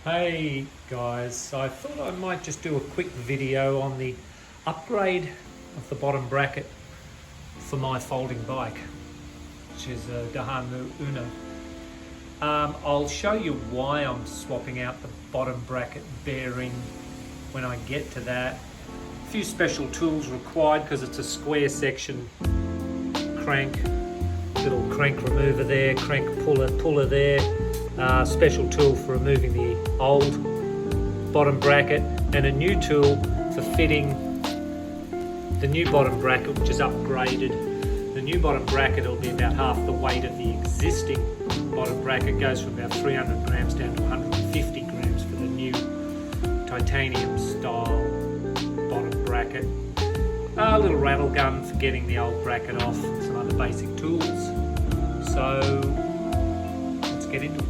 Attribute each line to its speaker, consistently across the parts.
Speaker 1: Hey guys, I thought I might just do a quick video on the upgrade of the bottom bracket for my folding bike, which is a Dahon Uno. I'll show you why I'm swapping out the bottom bracket bearing when I get to that. A few special tools required because it's a square section crank, little crank remover there, crank puller there. Special tool for removing the old bottom bracket, and a new tool for fitting the new bottom bracket, which is upgraded. The new bottom bracket will be about half the weight of the existing bottom bracket. Goes from about 300 grams down to 150 grams for the new titanium style bottom bracket. A little rattle gun for getting the old bracket off, some other basic tools. So let's get into it.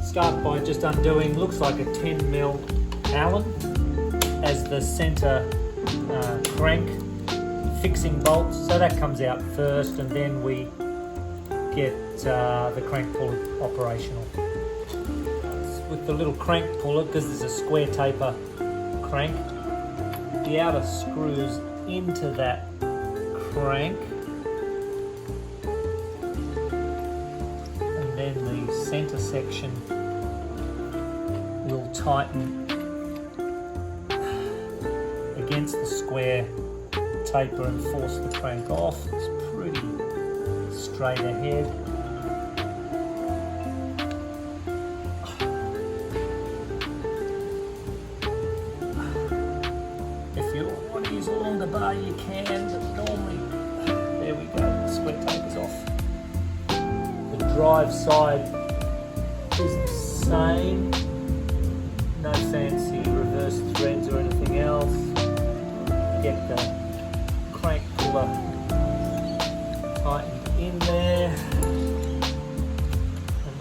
Speaker 1: Start by just undoing, looks like a 10mm Allen as the center crank fixing bolts. So that comes out first, and then we get the crank puller operational. With the little crank puller, because there's a square taper crank, the outer screws into that crank, and then the center section will tighten against the square taper and force the crank off. It's pretty straight ahead. If you want to use a longer bar you can, but normally, there we go, the square taper's off. The drive side is the same. No fancy reverse threads or anything else. Get the crank puller tightened in there, and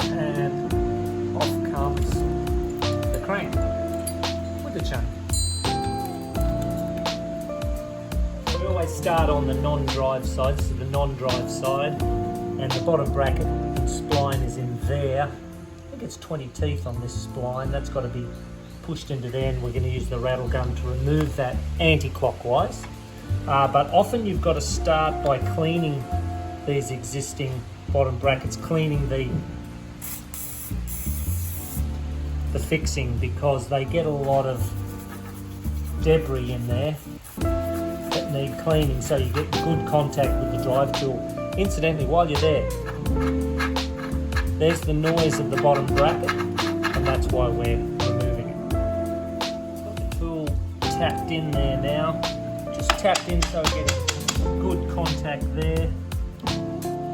Speaker 1: then off comes the crank with the chain. Always start on the non-drive side. This is the non-drive side, and the bottom bracket spline is in there. I think it's 20 teeth on this spline. That's got to be pushed into there, and we're going to use the rattle gun to remove that anti-clockwise. But often you've got to start by cleaning these existing bottom brackets, cleaning the fixing, because they get a lot of debris in there that need cleaning, so you get good contact with the drive tool. Incidentally, while you're there, there's the noise of the bottom bracket, and that's why we're removing it. Got the tool tapped in there now, just tapped in so we get good contact there.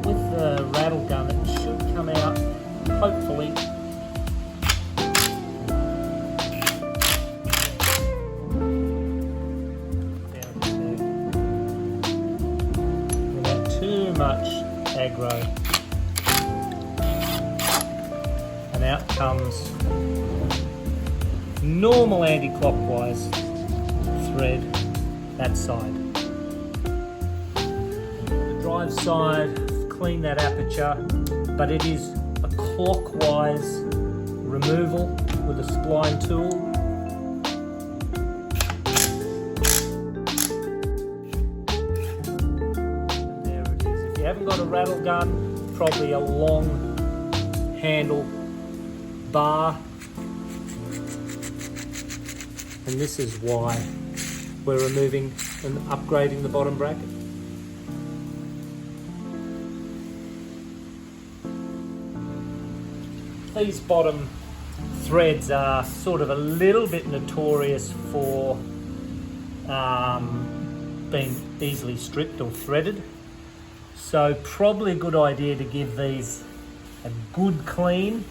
Speaker 1: With the rattle gun it should come out, hopefully, much aggro, and out comes normal anti-clockwise thread that side. The drive side, clean that aperture, but it is a clockwise removal with a spline tool. If you haven't got a rattle gun, probably a long handle bar, and this is why we're removing and upgrading the bottom bracket. These bottom threads are sort of a little bit notorious for being easily stripped or threaded. So probably a good idea to give these a good clean,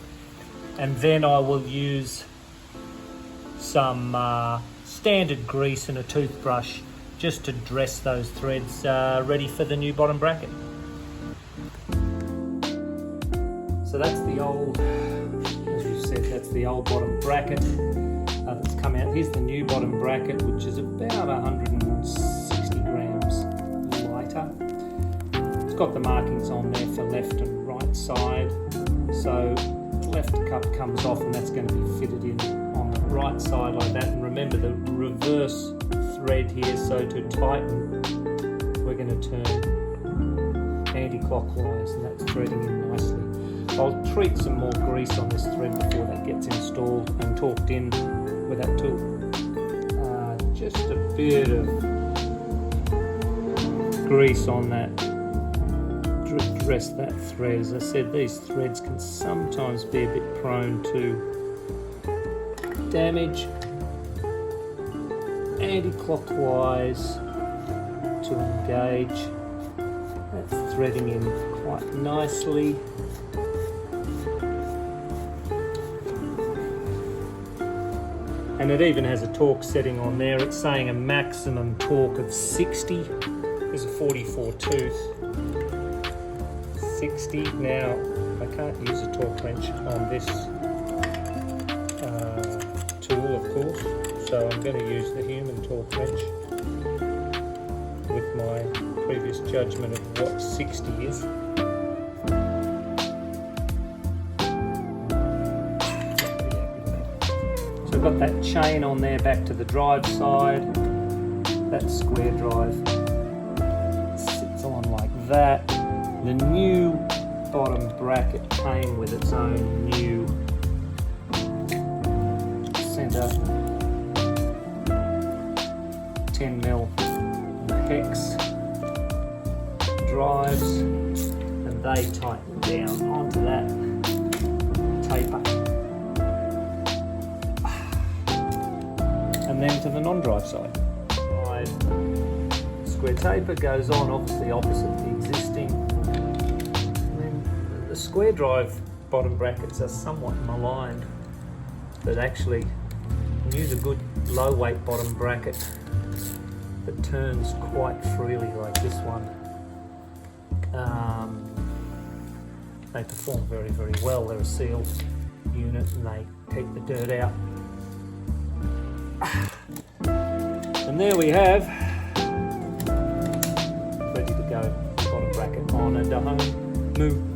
Speaker 1: and then I will use some standard grease and a toothbrush just to dress those threads ready for the new bottom bracket. So that's the old, as you said, that's the old bottom bracket that's come out. Here's the new bottom bracket, which is about It's got the markings on there for left and right side. So the left cup comes off and that's going to be fitted in on the right side like that. And remember the reverse thread here, so to tighten we're going to turn anti-clockwise, and that's threading in nicely. I'll treat some more grease on this thread before that gets installed and torqued in with that tool. Just a bit of grease on that to rest that thread. As I said, these threads can sometimes be a bit prone to damage. Anti-clockwise to engage. That's threading in quite nicely. And it even has a torque setting on there. It's saying a maximum torque of 60. There's a 44 tooth. 60. Now, I can't use a torque wrench on this tool, of course, so I'm going to use the human torque wrench with my previous judgment of what 60 is. So I've got that chain on there back to the drive side. That square drive sits on like that. The new bottom bracket came with its own new center 10mm hex drives, and they tighten down onto that taper. And then to the non-drive side. Square taper goes on obviously opposite the existing. And then the square drive bottom brackets are somewhat maligned, but actually you can use a good low weight bottom bracket that turns quite freely like this one. They perform very, very well. They're a sealed unit and they keep the dirt out. And there we have, ready to go, bottom bracket on a Dahon Moo.